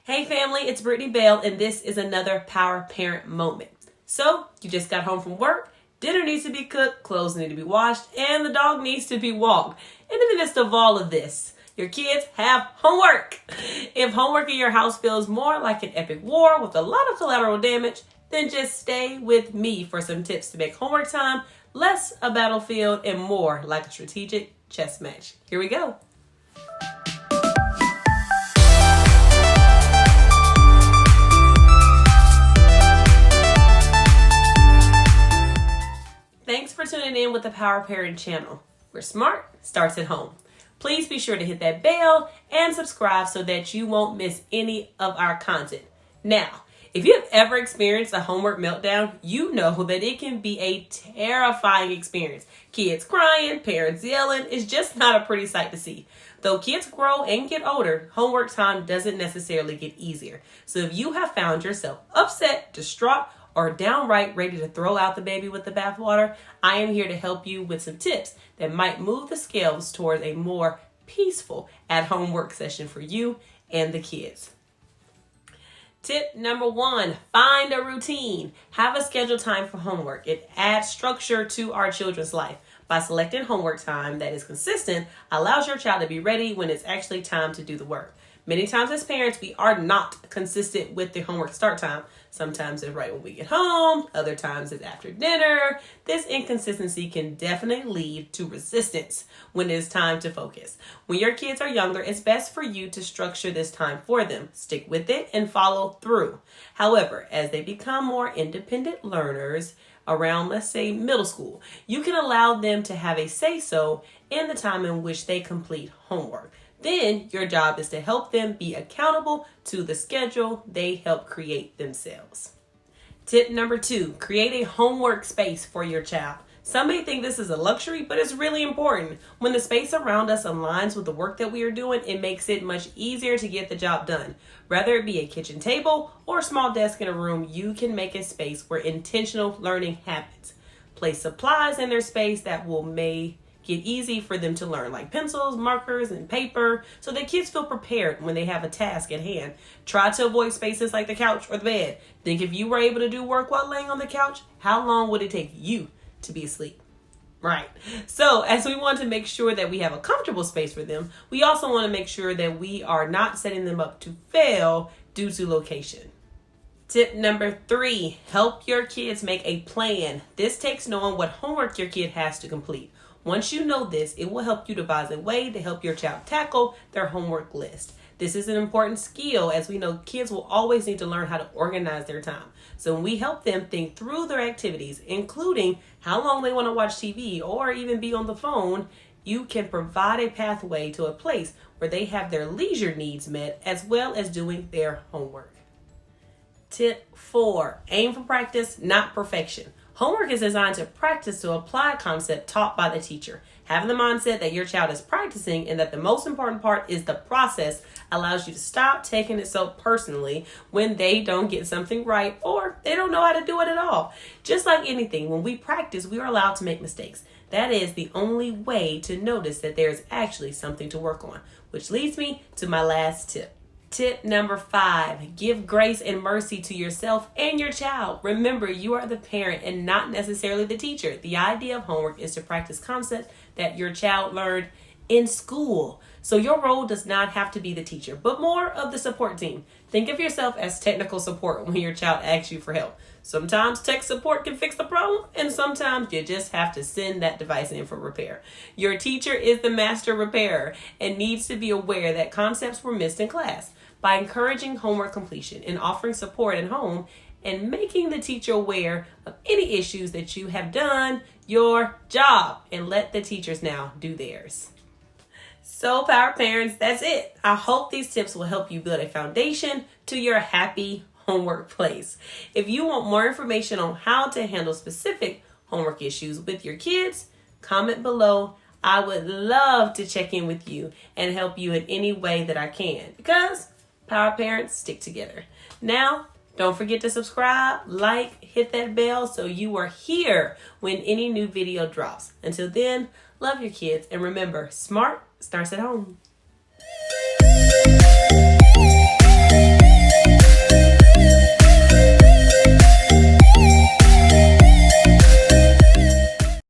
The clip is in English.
Hey family, it's Brittany Bell, and this is another Power Parent Moment. So, you just got home from work, dinner needs to be cooked, clothes need to be washed, and the dog needs to be walked. And in the midst of all of this, your kids have homework. If homework in your house feels more like an epic war with a lot of collateral damage, then just stay with me for some tips to make homework time less a battlefield and more like a strategic chess match. Here we go. Thanks for tuning in with the Power Parent channel, where smart starts at home. Please be sure to hit that bell and subscribe so that you won't miss any of our content. Now, if you have ever experienced a homework meltdown, you know that it can be a terrifying experience. Kids crying, parents yelling, it's just not a pretty sight to see. Though kids grow and get older, homework time doesn't necessarily get easier. So if you have found yourself upset, distraught, or downright ready to throw out the baby with the bathwater, I am here to help you with some tips that might move the scales towards a more peaceful at-home work session for you and the kids. Tip number 1, find a routine. Have a scheduled time for homework. It adds structure to our children's life. By selecting homework time that is consistent, allows your child to be ready when it's actually time to do the work. Many times as parents, we are not consistent with the homework start time. Sometimes it's right when we get home, other times it's after dinner. This inconsistency can definitely lead to resistance when it's time to focus. When your kids are younger, it's best for you to structure this time for them. Stick with it and follow through. However, as they become more independent learners, around, let's say, middle school, you can allow them to have a say-so in the time in which they complete homework. Then your job is to help them be accountable to the schedule they help create themselves. Tip number 2, create a homework space for your child. Some may think this is a luxury, but it's really important. When the space around us aligns with the work that we are doing, it makes it much easier to get the job done. Whether it be a kitchen table or a small desk in a room, you can make a space where intentional learning happens. Place supplies in their space that will make it easy for them to learn, like pencils, markers, and paper, so that kids feel prepared when they have a task at hand. Try to avoid spaces like the couch or the bed. Think if you were able to do work while laying on the couch, how long would it take you to be asleep? Right. So as we want to make sure that we have a comfortable space for them, we also want to make sure that we are not setting them up to fail due to location. Tip number 3, help your kids make a plan. This takes knowing what homework your kid has to complete. Once you know this, it will help you devise a way to help your child tackle their homework list. This is an important skill, as we know kids will always need to learn how to organize their time. So when we help them think through their activities, including how long they want to watch TV or even be on the phone, you can provide a pathway to a place where they have their leisure needs met as well as doing their homework. Tip 4, aim for practice, not perfection. Homework is designed to practice to apply a concept taught by the teacher. Having the mindset that your child is practicing and that the most important part is the process allows you to stop taking it so personally when they don't get something right or they don't know how to do it at all. Just like anything, when we practice, we are allowed to make mistakes. That is the only way to notice that there is actually something to work on, which leads me to my last tip. Tip number 5, give grace and mercy to yourself and your child. Remember, you are the parent and not necessarily the teacher. The idea of homework is to practice concepts that your child learned in school. So your role does not have to be the teacher, but more of the support team. Think of yourself as technical support when your child asks you for help. Sometimes tech support can fix the problem, and sometimes you just have to send that device in for repair. Your teacher is the master repairer and needs to be aware that concepts were missed in class. By encouraging homework completion and offering support at home and making the teacher aware of any issues that you have done your job, and let the teachers now do theirs. So Power Parents, that's it. I hope these tips will help you build a foundation to your happy homework place. If you want more information on how to handle specific homework issues with your kids, comment below. I would love to check in with you and help you in any way that I can, because Power Parents stick together. Now, don't forget to subscribe, like, hit that bell so you are here when any new video drops. Until then, love your kids, and remember, smart starts at home.